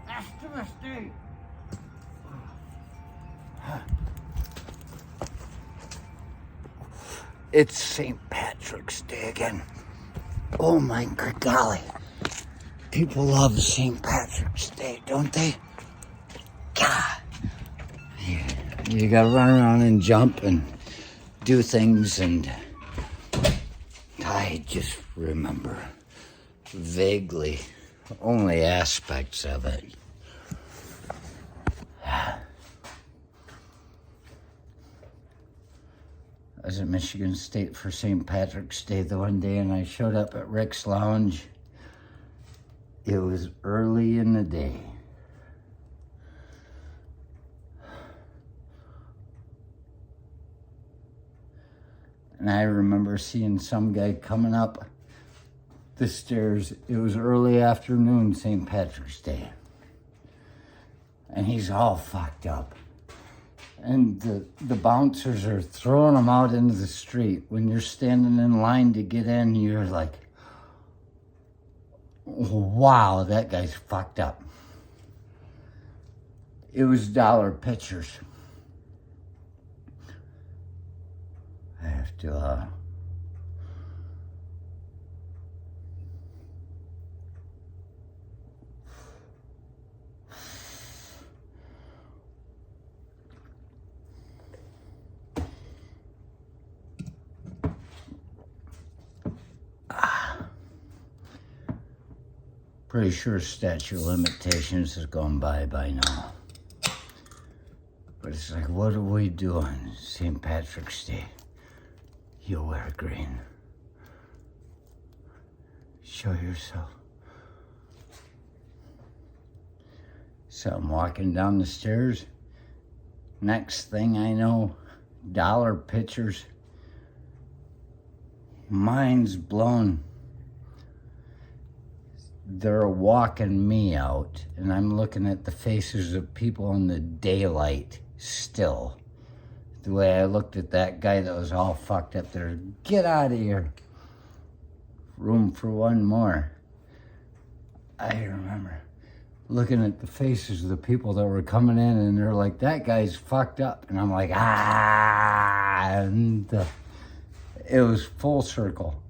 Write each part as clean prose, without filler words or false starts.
That's the mistake. It's St. Patrick's Day again. Oh my good golly. People love St. Patrick's Day, don't they? God. You gotta run around and jump and do things, and I just remember vaguely only aspects of it. I was at Michigan State for St. Patrick's Day the one day, and I showed up at Rick's Lounge. It was early in the day. And I remember seeing some guy coming up the stairs. It was early afternoon, St. Patrick's Day. And he's all fucked up. And the bouncers are throwing him out into the street. When you're standing in line to get in, you're like, wow, that guy's fucked up. It was dollar pictures. I have to, pretty sure statute of limitations has gone by now. But it's like, what do we do on St. Patrick's Day? You wear green. Show yourself. So I'm walking down the stairs. Next thing I know, dollar pictures. Mind's blown. They're walking me out, and I'm looking at the faces of people in the daylight still. The way I looked at that guy that was all fucked up there. Get out of here. Room for one more. I remember looking at the faces of the people that were coming in, and they're like, that guy's fucked up. And I'm like, and it was full circle.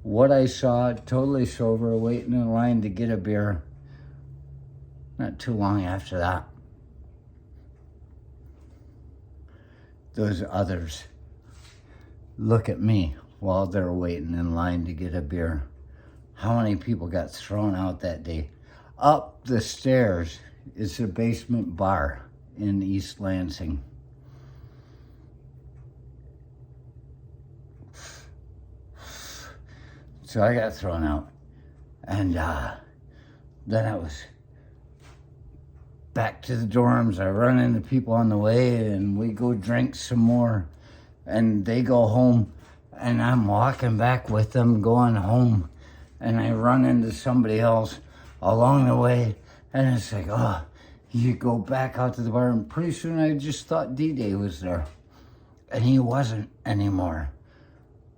What I saw, totally sober, waiting in line to get a beer. Not too long after that, those others look at me while they're waiting in line to get a beer. How many people got thrown out that day? Up the stairs is a basement bar in East Lansing. So I got thrown out. And then I was back to the dorms. I run into people on the way, and we go drink some more. And they go home, and I'm walking back with them going home. And I run into somebody else along the way, and it's like, oh, you go back out to the bar, and pretty soon I just thought D-Day was there. And he wasn't anymore.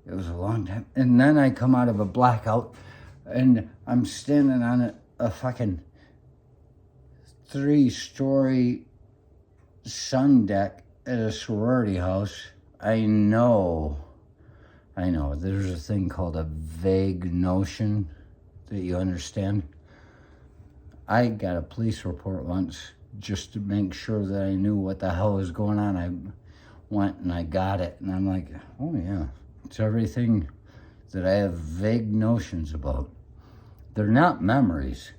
It was a long time. And then I come out of a blackout, and I'm standing on a fucking 3-story sun deck at a sorority house. I know, there's a thing called a vague notion that you understand. I got a police report once just to make sure that I knew what the hell was going on. I went and I got it, and I'm like, oh yeah, it's everything that I have vague notions about. They're not memories.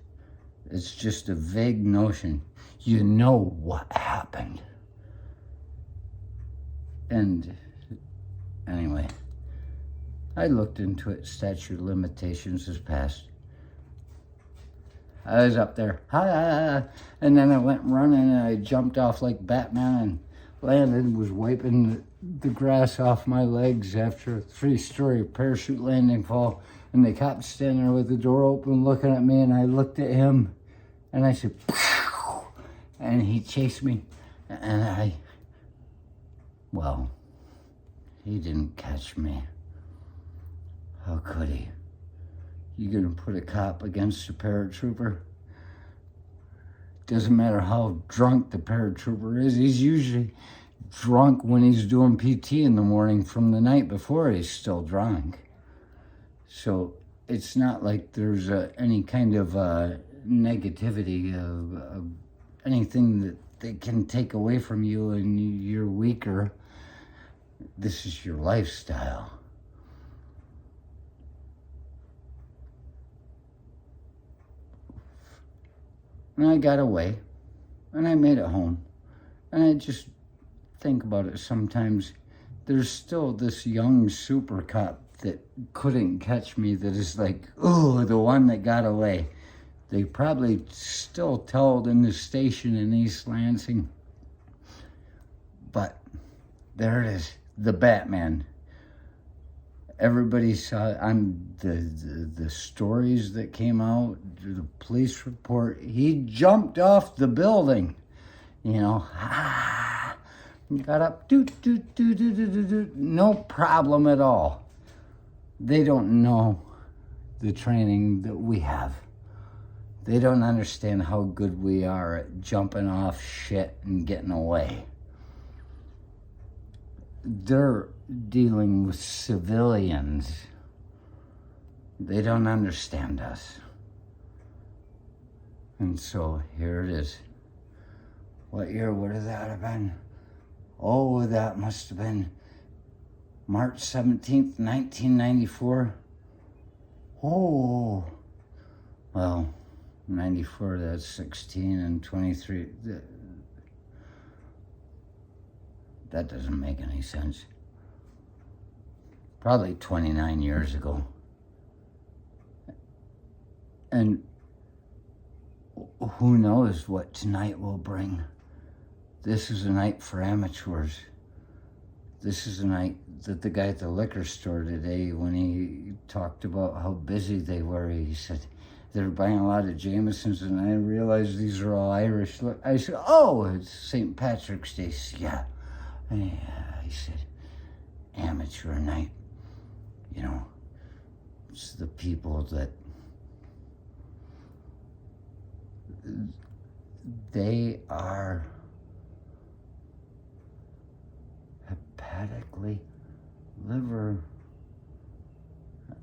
It's just a vague notion. You know what happened. And anyway, I looked into it. Statute of limitations has passed. I was up there, and then I went running, and I jumped off like Batman and landed, was wiping the grass off my legs after a 3-story parachute landing fall, and the cop standing there with the door open looking at me, and I looked at him, And I said, pow! And he chased me. And well, he didn't catch me. How could he? You gonna put a cop against a paratrooper? Doesn't matter how drunk the paratrooper is. He's usually drunk when he's doing PT in the morning from the night before. He's still drunk. So it's not like there's any kind of negativity of anything that they can take away from you and you're weaker. This is your lifestyle. And I got away, and I made it home. And I just think about it sometimes. There's still this young super cop that couldn't catch me that is like, oh, the one that got away. They probably still tell it in the station in East Lansing. But there it is, the Batman. Everybody saw on the stories that came out, the police report. He jumped off the building, you know. Got up, no problem at all. They don't know the training that we have. They don't understand how good we are at jumping off shit and getting away. They're dealing with civilians. They don't understand us. And so here it is. What year would that have been? Oh, that must have been March 17th, 1994. Oh, well, 94, that's 16 and 23. That doesn't make any sense. Probably 29 years ago. And who knows what tonight will bring. This is a night for amateurs. This is a night that the guy at the liquor store today, when he talked about how busy they were, he said, they're buying a lot of Jamesons, and I realized these are all Irish. I said, oh, it's St. Patrick's Day. Yeah. He said, amateur night. You know, it's the people that they are hepatically liver.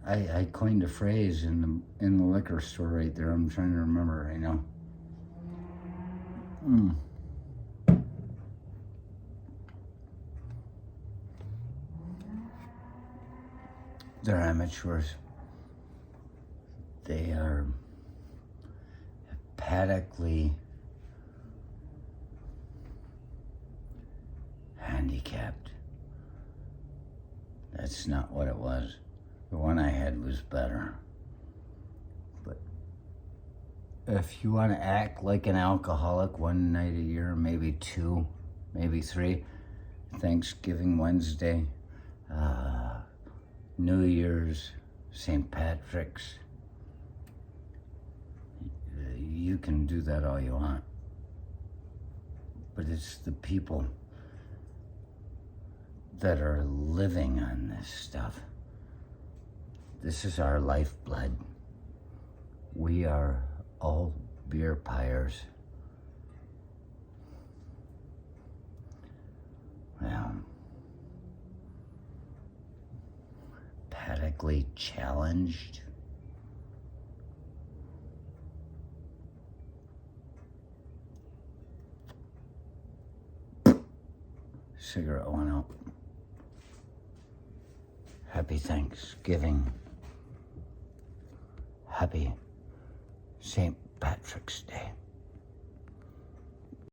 I coined a phrase in the liquor store right there. I'm trying to remember right now. They're amateurs. They are hepatically handicapped. That's not what it was. The one I had was better. But if you want to act like an alcoholic one night a year, maybe two, maybe three, Thanksgiving Wednesday, New Year's, St. Patrick's, you can do that all you want. But it's the people that are living on this stuff. This is our lifeblood. We are all beer pyres. Well, hepatically challenged. Cigarette went out. Happy Thanksgiving. Happy St. Patrick's Day.